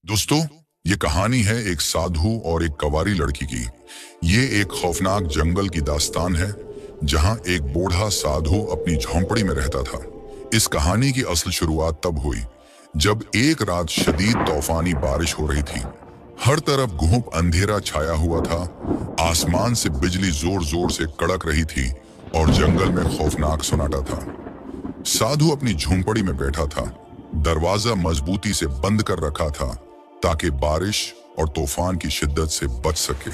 दोस्तों, ये कहानी है एक साधु और एक कवारी लड़की की। ये एक खौफनाक जंगल की दास्तान है जहां एक बूढ़ा साधु अपनी झोंपड़ी में रहता था। इस कहानी की असल शुरुआत तब हुई जब एक रात शदीद तूफानी बारिश हो रही थी। हर तरफ घुप अंधेरा छाया हुआ था, आसमान से बिजली जोर जोर से कड़क रही थी और जंगल में खौफनाक सन्नाटा था। साधु अपनी झोंपड़ी में बैठा था, दरवाजा मजबूती से बंद कर रखा था ताकि बारिश और तूफान की शिद्दत से बच सके।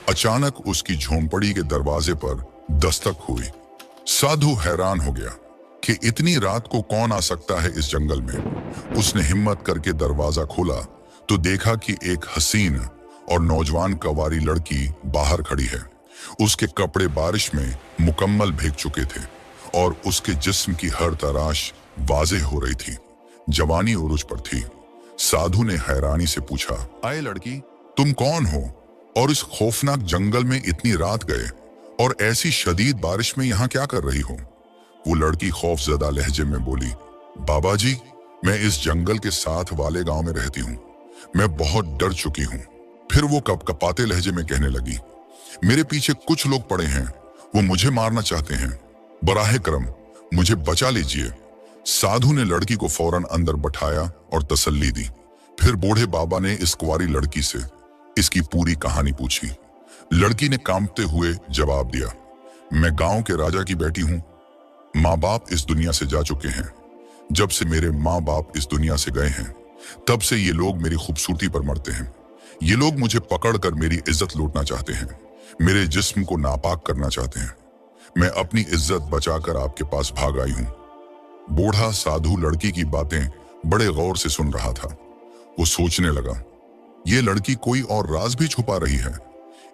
अचानक उसकी झोंपड़ी के दरवाजे पर दस्तक हुई। साधु हैरान हो गया कि इतनी रात को कौन आ सकता है इस जंगल में। उसने हिम्मत करके दरवाजा खोला तो देखा कि एक हसीन और नौजवान कवारी लड़की बाहर खड़ी है। उसके कपड़े बारिश में मुकम्मल भीग चुके थे और उसके जिस्म की हर तराश वाज़ेह हो रही थी। जवानी उरूज पर थी। साधु ने हैरानी से पूछा, आए लड़की, तुम कौन हो और इस खौफनाक जंगल में इतनी रात गए और ऐसी शदीद बारिश में यहाँ क्या कर रही हो? वो लड़की खौफजदा लहजे में बोली, बाबा जी, मैं इस जंगल के साथ वाले गांव में रहती हूँ। मैं बहुत डर चुकी हूँ। फिर वो कपकपाते लहजे में कहने लगी, मेरे पीछे कुछ लोग पड़े हैं, वो मुझे मारना चाहते हैं। बराहे करम मुझे बचा लीजिए। साधु ने लड़की को फौरन अंदर बैठाया और तसल्ली दी। फिर बूढ़े बाबा ने इस कुंवारी लड़की से इसकी पूरी कहानी पूछी। लड़की ने कांपते हुए जवाब दिया, मैं गांव के राजा की बेटी हूं। माँ बाप इस दुनिया से जा चुके हैं। जब से मेरे माँ बाप इस दुनिया से गए हैं तब से ये लोग मेरी खूबसूरती पर मरते हैं। ये लोग मुझे पकड़कर मेरी इज्जत लूटना चाहते हैं, मेरे जिस्म को नापाक करना चाहते हैं। मैं अपनी इज्जत बचाकर आपके पास भाग आई हूं। बूढ़ा साधु लड़की की बातें बड़े गौर से सुन रहा था। वो सोचने लगा, ये लड़की कोई और राज भी छुपा रही है।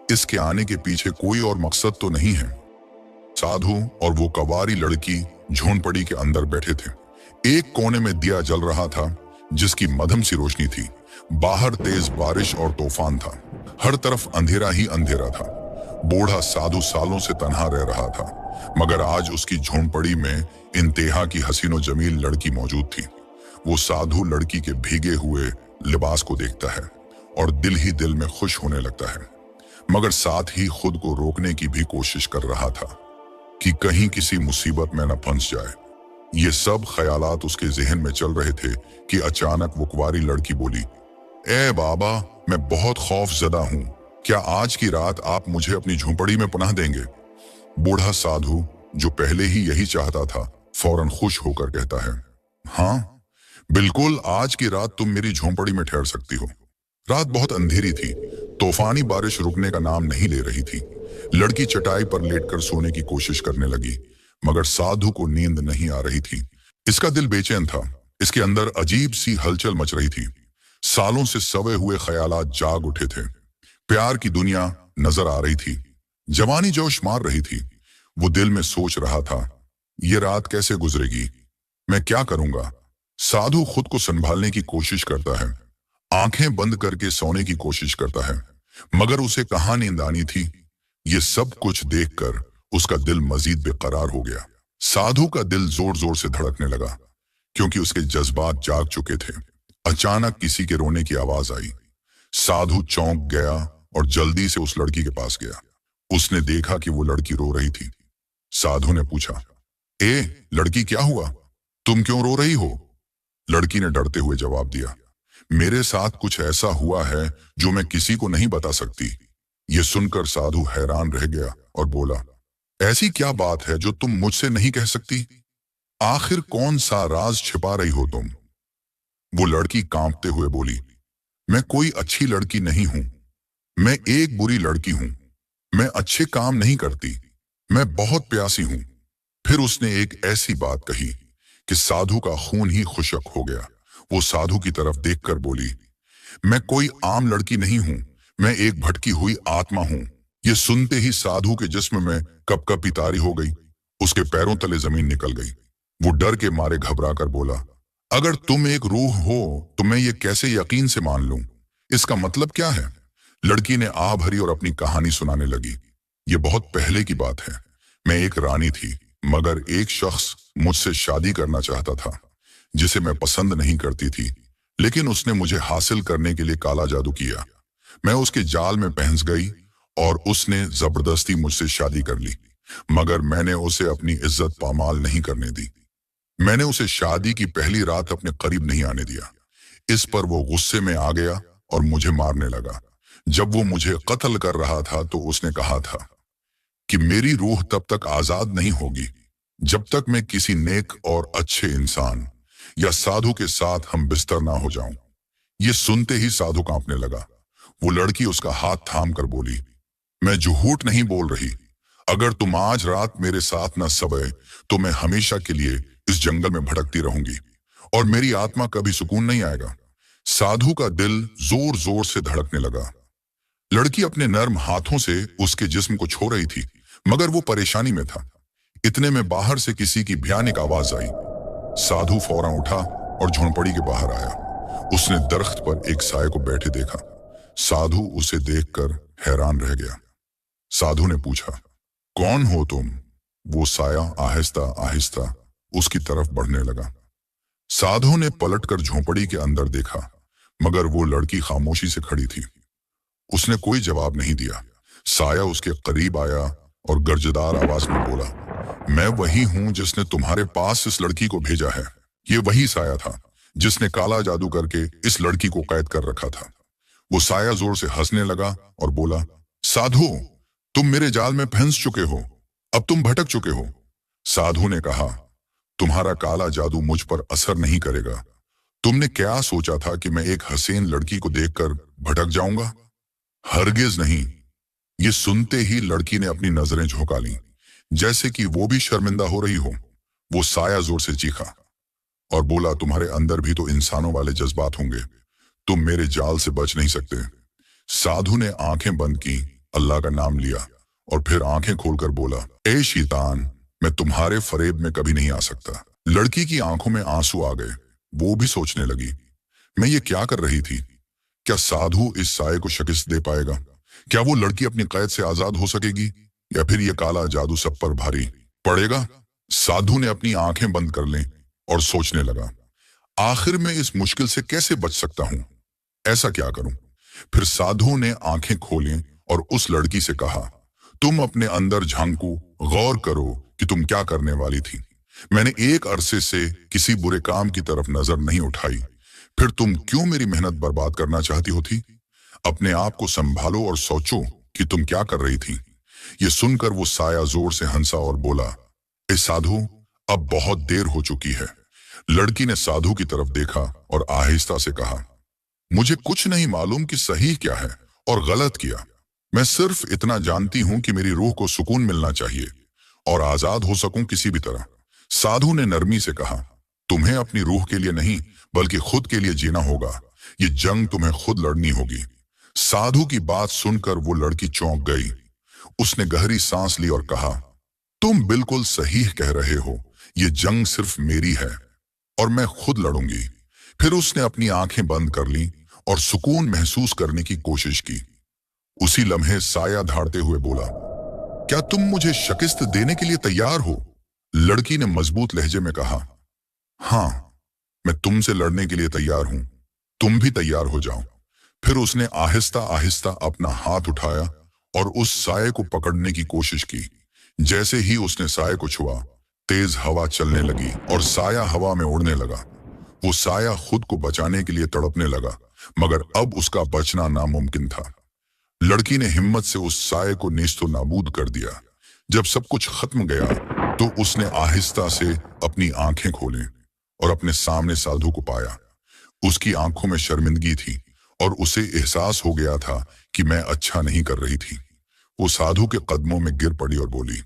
इसके आने के पीछे कोई और मकसद तो नहीं है। साधु और वो कवारी लड़की झोंपड़ी के अंदर बैठे थे। एक कोने में दिया जल रहा था जिसकी मध्यम सी रोशनी थी। बाहर तेज बारिश और तूफान था। हर तरफ अंधेरा ही अंधेरा था। बूढ़ा साधु सालों से तन्हा रह रहा था, मगर आज उसकी झोंपड़ी में इंतहा की हसीनो जमील लड़की मौजूद थी। वो साधु लड़की के भीगे हुए लिबास को देखता है और दिल ही दिल में खुश होने लगता है, मगर साथ ही खुद को रोकने की भी कोशिश कर रहा था कि कहीं किसी मुसीबत में न फंस जाए। ये सब ख्यालात उसके जहन में चल रहे थे कि अचानक वो कुंवारी लड़की बोली, ए बाबा, मैं बहुत खौफजदा हूं। क्या आज की रात आप मुझे अपनी झोंपड़ी में पनाह देंगे? बूढ़ा साधु, जो पहले ही यही चाहता था, फौरन खुश होकर कहता है, हाँ बिल्कुल, आज की रात तुम मेरी झोंपड़ी में ठहर सकती हो। रात बहुत अंधेरी थी। तूफानी बारिश रुकने का नाम नहीं ले रही थी। लड़की चटाई पर लेटकर सोने की कोशिश करने लगी, मगर साधु को नींद नहीं आ रही थी। इसका दिल बेचैन था। इसके अंदर अजीब सी हलचल मच रही थी। सालों से सवे हुए ख्यालात जाग उठे थे। प्यार की दुनिया नजर आ रही थी। जवानी जोश मार रही थी। वो दिल में सोच रहा था, ये रात कैसे गुजरेगी, मैं क्या करूंगा? साधु खुद को संभालने की कोशिश करता है, आंखें बंद करके सोने की कोशिश करता है, मगर उसे कहां नींद आनी थी। ये सब कुछ देखकर उसका दिल मजीद बेकरार हो गया। साधु का दिल जोर जोर से धड़कने लगा क्योंकि उसके जज्बात जाग चुके थे। अचानक किसी के रोने की आवाज आई। साधु चौंक गया और जल्दी से उस लड़की के पास गया। उसने देखा कि वो लड़की रो रही थी। साधु ने पूछा, ए लड़की, क्या हुआ? तुम क्यों रो रही हो? लड़की ने डरते हुए जवाब दिया, मेरे साथ कुछ ऐसा हुआ है जो मैं किसी को नहीं बता सकती। ये सुनकर साधु हैरान रह गया और बोला, ऐसी क्या बात है जो तुम मुझसे नहीं कह सकती? आखिर कौन सा राज छिपा रही हो तुम? वो लड़की कांपते हुए बोली, मैं कोई अच्छी लड़की नहीं हूं। मैं एक बुरी लड़की हूं। मैं अच्छे काम नहीं करती। मैं बहुत प्यासी हूं। फिर उसने एक ऐसी बात कही कि साधु का खून ही खुशक हो गया। वो साधु की तरफ देखकर बोली, मैं कोई आम लड़की नहीं हूं। मैं एक भटकी हुई आत्मा हूं। ये सुनते ही साधु के जिस्म में कपकपी तारी हो गई। उसके पैरों तले जमीन निकल गई। वो डर के मारे घबरा कर बोला, अगर तुम एक रूह हो तो मैं ये कैसे यकीन से मान लूं? इसका मतलब क्या है? लड़की ने आह भरी और अपनी कहानी सुनाने लगी। ये बहुत पहले की बात है। मैं एक रानी थी, मगर एक शख्स मुझसे शादी करना चाहता था जिसे मैं पसंद नहीं करती थी। लेकिन उसने मुझे हासिल करने के लिए काला जादू किया। मैं उसके जाल में फंस गई और उसने जबरदस्ती मुझसे शादी कर ली, मगर मैंने उसे अपनी इज्जत पामाल नहीं करने दी। मैंने उसे शादी की पहली रात अपने करीब नहीं आने दिया। इस पर वो गुस्से में आ गया और मुझे मारने लगा। जब वो मुझे कत्ल कर रहा था तो उसने कहा था कि मेरी रूह तब तक आजाद नहीं होगी जब तक मैं किसी नेक और अच्छे इंसान या साधु के साथ हम बिस्तर ना हो जाऊं। ये सुनते ही साधु कांपने लगा। वो लड़की उसका हाथ थाम कर बोली, मैं झूठ नहीं बोल रही। अगर तुम आज रात मेरे साथ न सोए तो मैं हमेशा के लिए इस जंगल में भटकती रहूंगी और मेरी आत्मा कभी सुकून नहीं आएगा। साधु का दिल जोर जोर से धड़कने लगा। लड़की अपने नर्म हाथों से उसके जिस्म को छू रही थी, मगर वो परेशानी में था। इतने में बाहर से किसी की भयानक आवाज आई। साधु फौरन उठा और झोंपड़ी के बाहर आया। उसने दरख्त पर एक साये को बैठे देखा। साधु उसे देखकर हैरान रह गया। साधु ने पूछा, कौन हो तुम? वो साया आहिस्ता आहिस्ता उसकी तरफ बढ़ने लगा। साधु ने पलटकर झोंपड़ी के अंदर देखा, मगर वो लड़की खामोशी से खड़ी थी। उसने कोई जवाब नहीं दिया। साया उसके करीब आया और गर्जदार आवाज में बोला, मैं वही हूं जिसने तुम्हारे पास इस लड़की को भेजा है। ये वही साया था जिसने काला जादू करके इस लड़की को कैद कर रखा था। वो साया जोर से हंसने लगा और बोला, साधु, तुम मेरे जाल में फंस चुके हो। अब तुम भटक चुके हो। साधु ने कहा, तुम्हारा काला जादू मुझ पर असर नहीं करेगा। तुमने क्या सोचा था कि मैं एक हसीन लड़की को देखकर भटक जाऊंगा? हरगिज नहीं। ये सुनते ही लड़की ने अपनी नजरें झुका लीं, जैसे कि वो भी शर्मिंदा हो रही हो। वो साया जोर से चीखा और बोला, तुम्हारे अंदर भी तो इंसानों वाले जज्बात होंगे। तुम मेरे जाल से बच नहीं सकते। साधु ने आंखें बंद की, अल्लाह का नाम लिया और फिर आंखें खोलकर बोला, ए शैतान, मैं तुम्हारे फरेब में कभी नहीं आ सकता। लड़की की आंखों में आंसू आ गए। वो भी सोचने लगी, मैं ये क्या कर रही थी? क्या साधु इस साये को शिकस्त दे पाएगा? क्या वो लड़की अपनी कैद से आजाद हो सकेगी, या फिर ये काला जादू सब पर भारी पड़ेगा? साधु ने अपनी आंखें बंद कर लीं और सोचने लगा, आखिर मैं इस मुश्किल से कैसे बच सकता हूं? ऐसा क्या करूं? फिर साधु ने आंखें खोली और उस लड़की से कहा, तुम अपने अंदर झांको, गौर करो कि तुम क्या करने वाली थी। मैंने एक अरसे से किसी बुरे काम की तरफ नजर नहीं उठाई, फिर तुम क्यों मेरी मेहनत बर्बाद करना चाहती हो थी? अपने आप को संभालो और सोचो कि तुम क्या कर रही थी। ये सुनकर वो साया जोर से हंसा और बोला, ए साधु, अब बहुत देर हो चुकी है। लड़की ने साधु की तरफ देखा और आहिस्ता से कहा, मुझे कुछ नहीं मालूम कि सही क्या है और गलत क्या। मैं सिर्फ इतना जानती हूं कि मेरी रूह को सुकून मिलना चाहिए और आजाद हो सकूं किसी भी तरह। साधु ने नरमी से कहा, तुम्हें अपनी रूह के लिए नहीं बल्कि खुद के लिए जीना होगा। ये जंग तुम्हें खुद लड़नी होगी। साधु की बात सुनकर वो लड़की चौंक गई। उसने गहरी सांस ली और कहा, तुम बिल्कुल सही कह रहे हो। ये जंग सिर्फ मेरी है और मैं खुद लड़ूंगी। फिर उसने अपनी आंखें बंद कर ली और सुकून महसूस करने की कोशिश की। उसी लम्हे साया धाड़ते हुए बोला, क्या तुम मुझे शिकस्त देने के लिए तैयार हो? लड़की ने मजबूत लहजे में कहा, हां, मैं तुमसे लड़ने के लिए तैयार हूं। तुम भी तैयार हो जाओ। फिर उसने आहिस्ता आहिस्ता अपना हाथ उठाया और उस साये को पकड़ने की कोशिश की। जैसे ही उसने साये को छुआ, तेज हवा चलने लगी और साया हवा में उड़ने लगा। वो साया खुद को बचाने के लिए तड़पने लगा, मगर अब उसका बचना नामुमकिन था। लड़की ने हिम्मत से उस साये को नेस्तो नाबूद कर दिया। जब सब कुछ खत्म गया तो उसने आहिस्ता से अपनी आंखें खोली और अपने सामने साधु को पाया। उसकी आंखों में शर्मिंदगी थी और उसे एहसास हो गया था कि मैं अच्छा नहीं कर रही थी। वो साधु के कदमों में गिर पड़ी और बोली,